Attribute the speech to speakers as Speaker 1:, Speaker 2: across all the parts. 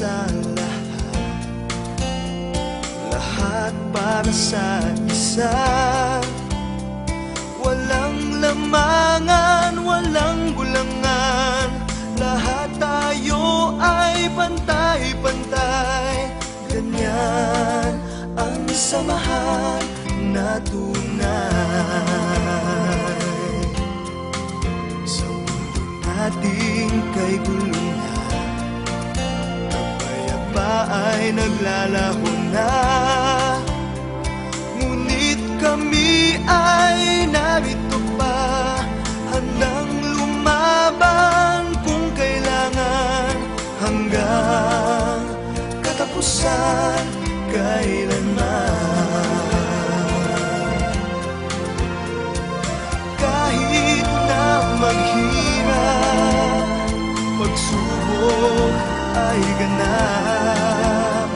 Speaker 1: sa lahat, lahat para sa isa. Walang lamangan, walang gulangan, lahat tayo ay pantay-pantay. Ganyan ang samahan na tunay. Sa mundo nating kay gulo na, kapayapa ay naglalaho na. Ngunit kami ay narito pa, handang lumaban kung kailangan, hanggang katapusan kailanman. Kahit na maghirap, pagsubok ay ganap,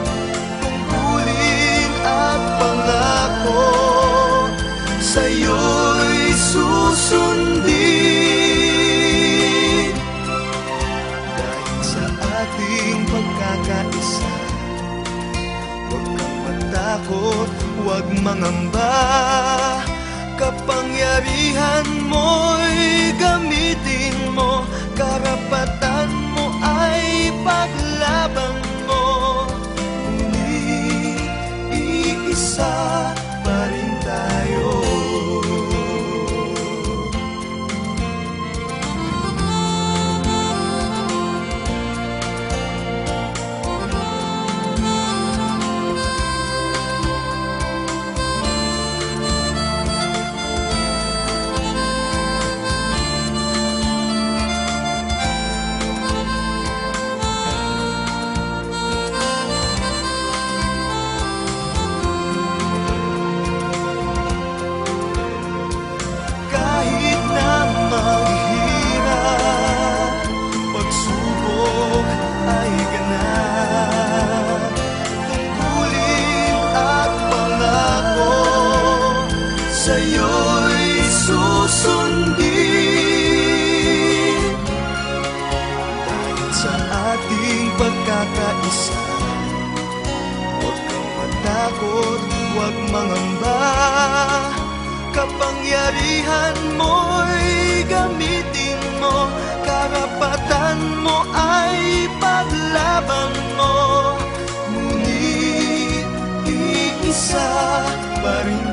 Speaker 1: tungkulin at pangako sa'yo'y susundin. Dahil sa ating pagkakaisa, huwag kang matakot, huwag mangamba. Kapangyarihan mo'y gamitin mo, karapatan mo ay paglaban mo. Ngunit iisa pa rin tayo. Sa'yo'y susundin. Dahil sa ating pagkakaisa, huwag kang matakot, huwag mangamba. Kapangyarihan mo'y gamitin mo, karapatan mo ay paglaban mo. Ngunit iisa pa rin